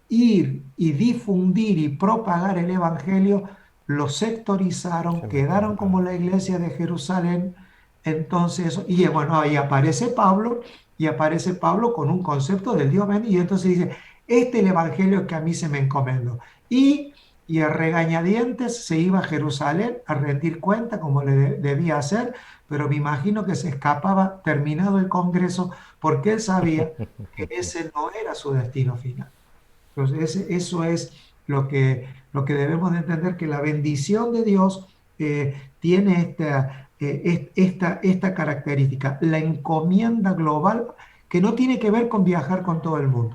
ir y difundir y propagar el Evangelio, lo sectorizaron, Se quedaron metieron, como claro. la iglesia de Jerusalén. Entonces, y bueno, ahí aparece Pablo con un concepto del Dios bendito, y entonces dice, este es el Evangelio que a mí se me encomendó. Y a regañadientes se iba a Jerusalén a rendir cuenta como debía hacer, pero me imagino que se escapaba terminado el Congreso porque él sabía que ese no era su destino final. Entonces, eso es lo que debemos de entender, que la bendición de Dios tiene esta característica, la encomienda global que no tiene que ver con viajar con todo el mundo.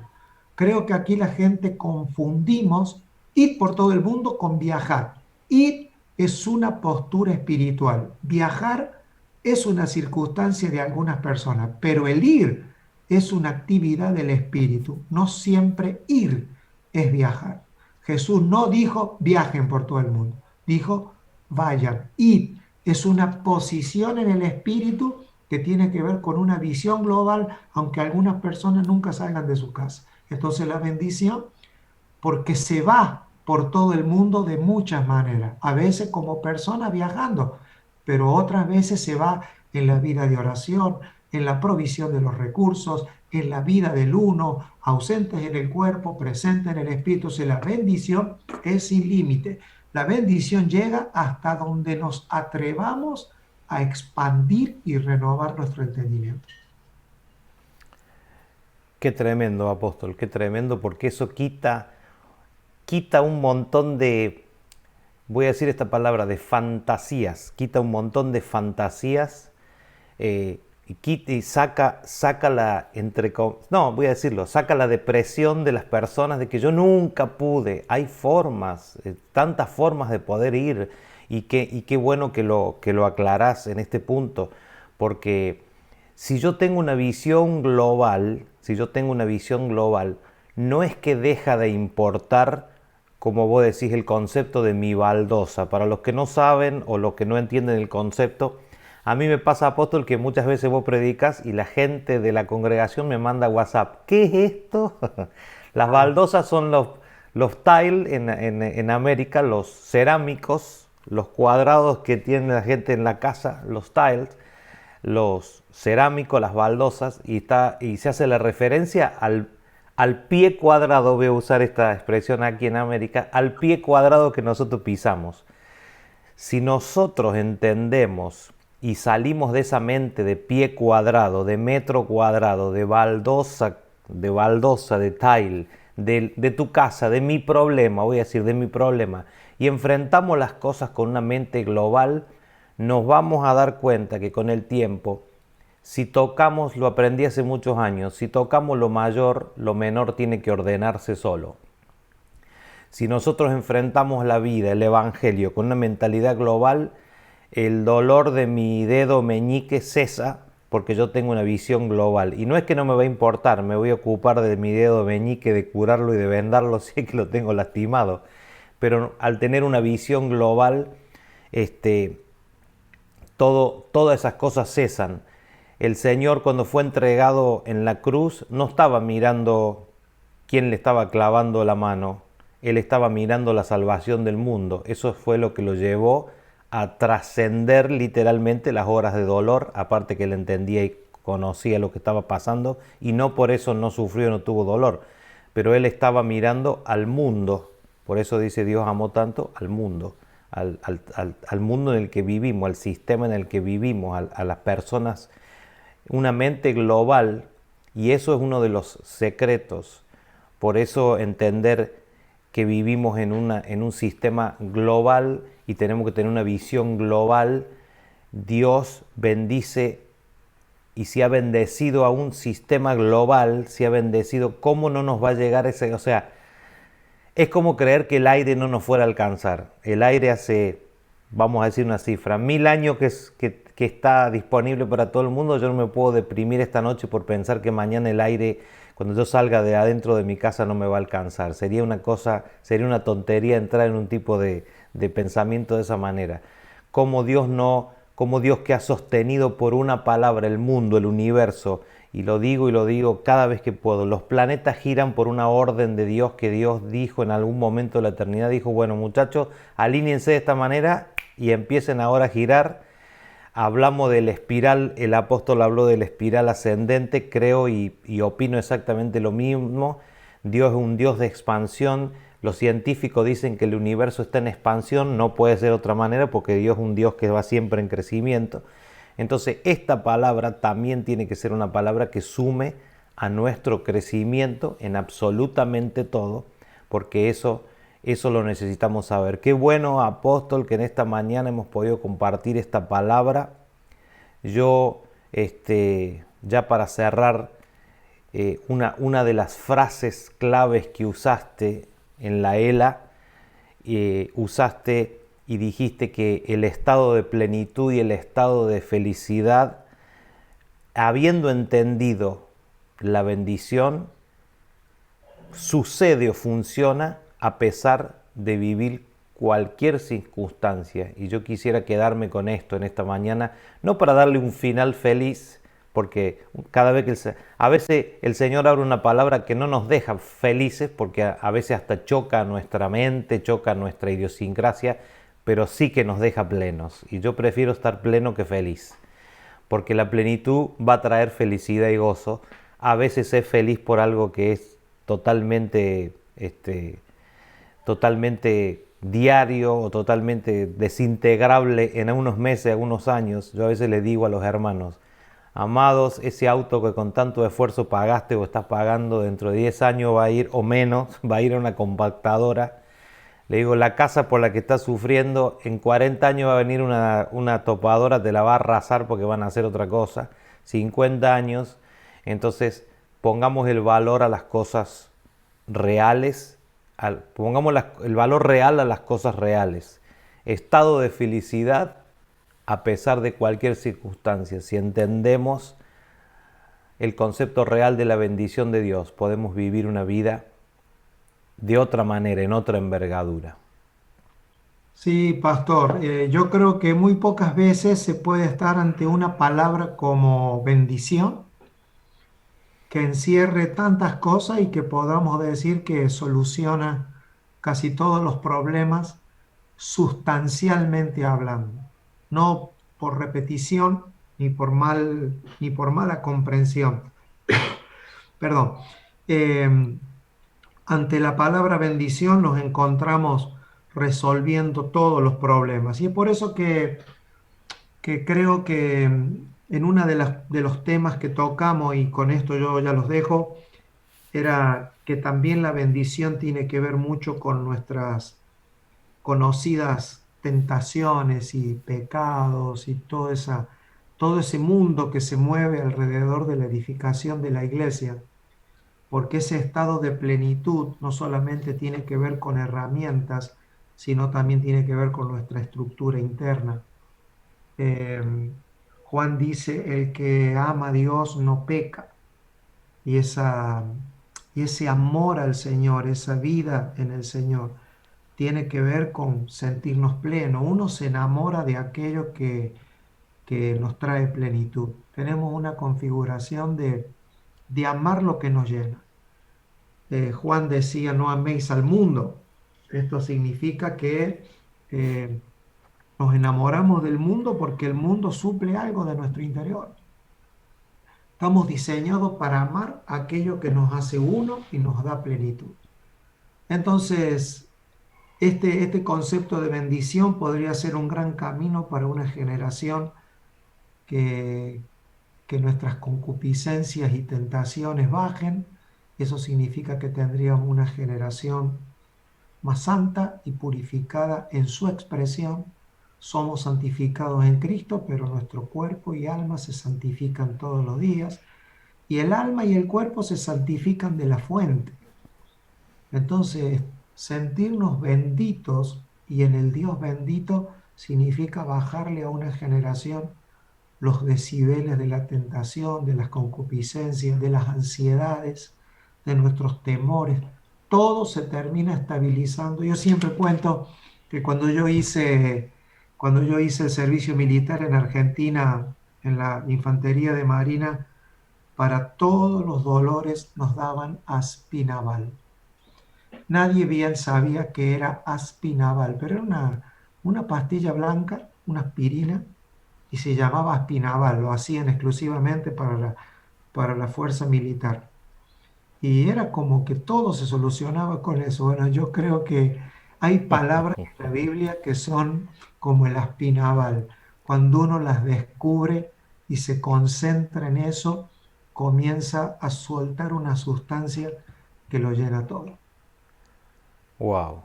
Creo que aquí la gente confundimos ir por todo el mundo con viajar. Ir es una postura espiritual. Viajar es una circunstancia de algunas personas, pero el ir es una actividad del espíritu. No siempre ir es viajar. Jesús no dijo viajen por todo el mundo, dijo vayan. Ir es una posición en el espíritu que tiene que ver con una visión global, aunque algunas personas nunca salgan de su casa. Entonces la bendición, porque se va por todo el mundo de muchas maneras, a veces como persona viajando, pero otras veces se va en la vida de oración, en la provisión de los recursos, en la vida del uno, ausentes en el cuerpo, presentes en el espíritu. O sea, la bendición es sin límite. La bendición llega hasta donde nos atrevamos a expandir y renovar nuestro entendimiento. Qué tremendo, apóstol, qué tremendo, porque eso quita un montón de, voy a decir esta palabra, de fantasías, quita un montón de fantasías y saca la, no, voy a decirlo, saca la depresión de las personas de que yo nunca pude. Hay formas, tantas formas de poder ir, y qué bueno que lo aclarás en este punto, porque si yo tengo una visión global, no es que deja de importar, como vos decís, el concepto de mi baldosa. Para los que no saben o los que no entienden el concepto, a mí me pasa, apóstol, que muchas veces vos predicas y la gente de la congregación me manda WhatsApp. ¿Qué es esto? Las baldosas son los tiles en América, los cerámicos, los cuadrados que tiene la gente en la casa, los tiles, los cerámicos, las baldosas, y se hace la referencia al pie cuadrado, voy a usar esta expresión aquí en América, al pie cuadrado que nosotros pisamos. Si nosotros entendemos y salimos de esa mente de pie cuadrado, de metro cuadrado, de baldosa, de tile, de tu casa, de mi problema, voy a decir de mi problema, y enfrentamos las cosas con una mente global, nos vamos a dar cuenta que con el tiempo, si tocamos, lo aprendí hace muchos años, si tocamos lo mayor, lo menor tiene que ordenarse solo. Si nosotros enfrentamos la vida, el evangelio, con una mentalidad global, el dolor de mi dedo meñique cesa porque yo tengo una visión global. Y no es que no me va a importar, me voy a ocupar de mi dedo meñique, de curarlo y de vendarlo si es que lo tengo lastimado. Pero al tener una visión global, todas esas cosas cesan. El Señor, cuando fue entregado en la cruz, no estaba mirando quién le estaba clavando la mano. Él estaba mirando la salvación del mundo. Eso fue lo que lo llevó a trascender literalmente las horas de dolor, aparte que él entendía y conocía lo que estaba pasando, y no por eso no sufrió, no tuvo dolor, pero él estaba mirando al mundo. Por eso dice Dios amó tanto al mundo, al mundo en el que vivimos, al sistema en el que vivimos, a las personas, una mente global, y eso es uno de los secretos. Por eso entender que vivimos en un sistema global y tenemos que tener una visión global. Dios bendice, y si ha bendecido a un sistema global, si ha bendecido, ¿cómo no nos va a llegar ese? O sea, es como creer que el aire no nos fuera a alcanzar. El aire hace, vamos a decir una cifra, 1000 años que está disponible para todo el mundo. Yo no me puedo deprimir esta noche por pensar que mañana el aire, cuando yo salga de adentro de mi casa, no me va a alcanzar. Sería una tontería entrar en un tipo de pensamiento de esa manera. Como Dios que ha sostenido por una palabra el mundo, el universo, y lo digo cada vez que puedo. Los planetas giran por una orden de Dios, que Dios dijo en algún momento de la eternidad, dijo, bueno muchachos, alíñense de esta manera y empiecen ahora a girar. Hablamos del espiral, el apóstol habló del espiral ascendente, creo y opino exactamente lo mismo. Dios es un Dios de expansión. Los científicos dicen que el universo está en expansión, no puede ser de otra manera porque Dios es un Dios que va siempre en crecimiento. Entonces esta palabra también tiene que ser una palabra que sume a nuestro crecimiento en absolutamente todo, porque eso lo necesitamos saber. Qué bueno, apóstol, que en esta mañana hemos podido compartir esta palabra. Yo, ya para cerrar, una de las frases claves que usaste en la ELA, usaste y dijiste que el estado de plenitud y el estado de felicidad, habiendo entendido la bendición, sucede o funciona a pesar de vivir cualquier circunstancia. Y yo quisiera quedarme con esto en esta mañana, no para darle un final feliz, porque cada vez a veces el Señor abre una palabra que no nos deja felices, porque a veces hasta choca nuestra mente, choca nuestra idiosincrasia, pero sí que nos deja plenos. Y yo prefiero estar pleno que feliz, porque la plenitud va a traer felicidad y gozo. A veces es feliz por algo que es totalmente diario o totalmente desintegrable en unos meses, algunos años. Yo a veces le digo a los hermanos, amados, ese auto que con tanto esfuerzo pagaste o estás pagando, dentro de 10 años va a ir, o menos, va a ir a una compactadora. Le digo, la casa por la que estás sufriendo, en 40 años va a venir una topadora, te la va a arrasar porque van a hacer otra cosa. 50 años. Entonces, pongamos el valor a las cosas reales, pongamos el valor real a las cosas reales. Estado de felicidad a pesar de cualquier circunstancia. Si entendemos el concepto real de la bendición de Dios, podemos vivir una vida de otra manera, en otra envergadura. Sí, pastor, yo creo que muy pocas veces se puede estar ante una palabra como bendición que encierre tantas cosas y que podamos decir que soluciona casi todos los problemas sustancialmente hablando, no por repetición ni por mala comprensión. Perdón. Eh, Ante la palabra bendición nos encontramos resolviendo todos los problemas. Y es por eso que creo que en una de los temas que tocamos, y con esto yo ya los dejo, era que también la bendición tiene que ver mucho con nuestras conocidas tentaciones y pecados y todo ese mundo que se mueve alrededor de la edificación de la iglesia, porque ese estado de plenitud no solamente tiene que ver con herramientas, sino también tiene que ver con nuestra estructura interna. Eh, Juan dice, el que ama a Dios no peca, y, y ese amor al Señor, esa vida en el Señor, tiene que ver con sentirnos plenos. Uno se enamora de aquello que nos trae plenitud. Tenemos una configuración de amar lo que nos llena. Juan decía, no améis al mundo. Esto significa que nos enamoramos del mundo porque el mundo suple algo de nuestro interior. Estamos diseñados para amar aquello que nos hace uno y nos da plenitud. Entonces, este concepto de bendición podría ser un gran camino para una generación que, que nuestras concupiscencias y tentaciones bajen. Eso significa que tendríamos una generación más santa y purificada en su expresión. Somos santificados en Cristo, pero nuestro cuerpo y alma se santifican todos los días, y el alma y el cuerpo se santifican de la fuente. Entonces, sentirnos benditos y en el Dios bendito significa bajarle a una generación los decibeles de la tentación, de las concupiscencias, de las ansiedades, de nuestros temores. Todo se termina estabilizando. Yo siempre cuento que cuando yo hice el servicio militar en Argentina, en la Infantería de Marina, para todos los dolores nos daban Aspinaval. Nadie bien sabía que era Aspinaval, pero era una pastilla blanca, una aspirina, y se llamaba Aspinaval, lo hacían exclusivamente para la fuerza militar. Y era como que todo se solucionaba con eso. Bueno, yo creo que hay palabras en la Biblia que son como el Aspinaval. Cuando uno las descubre y se concentra en eso, comienza a soltar una sustancia que lo llena todo. Wow.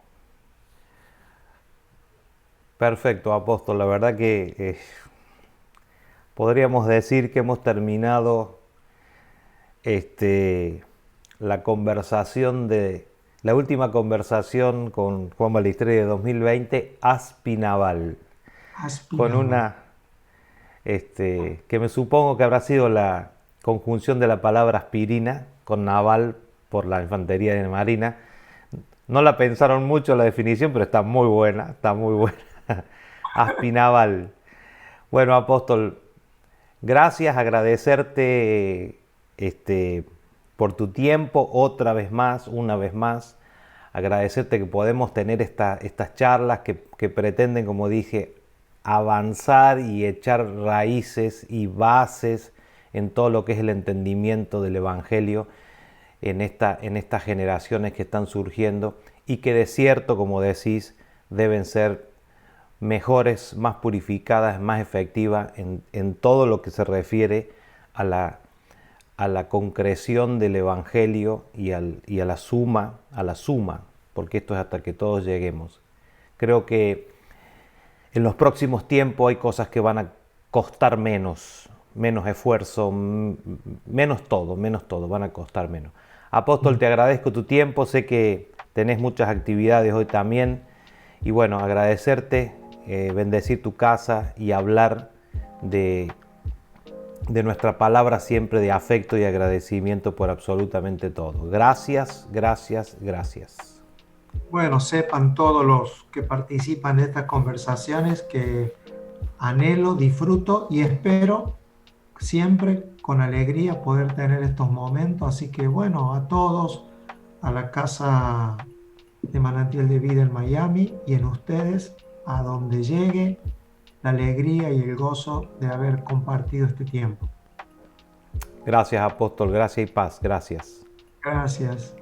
Perfecto, apóstol. La verdad que podríamos decir que hemos terminado la conversación la última conversación con Juan Ballesteri de 2020, Aspinaval, con Aspinaval. una que me supongo que habrá sido la conjunción de la palabra aspirina con naval por la infantería de marina. No la pensaron mucho la definición, pero está muy buena, está muy buena. Aspinaval. Bueno, apóstol, gracias, agradecerte por tu tiempo otra vez más, una vez más. Agradecerte que podemos tener estas charlas que pretenden, como dije, avanzar y echar raíces y bases en todo lo que es el entendimiento del Evangelio en estas generaciones que están surgiendo y que de cierto, como decís, deben ser mejores, más purificadas, más efectivas en todo lo que se refiere a la concreción del Evangelio y a la suma, porque esto es hasta que todos lleguemos. Creo que en los próximos tiempos hay cosas que van a costar menos, menos esfuerzo, menos todo, van a costar menos. Apóstol, te agradezco tu tiempo, sé que tenés muchas actividades hoy también y bueno, agradecerte, bendecir tu casa y hablar de, de nuestra palabra siempre de afecto y agradecimiento por absolutamente todo. Gracias, gracias, gracias. Bueno, sepan todos los que participan de estas conversaciones que anhelo, disfruto y espero siempre con alegría poder tener estos momentos. Así que bueno, a todos, a la casa de Manantial de Vida en Miami y en ustedes, a donde llegue la alegría y el gozo de haber compartido este tiempo. Gracias, apóstol, gracias y paz, gracias. Gracias.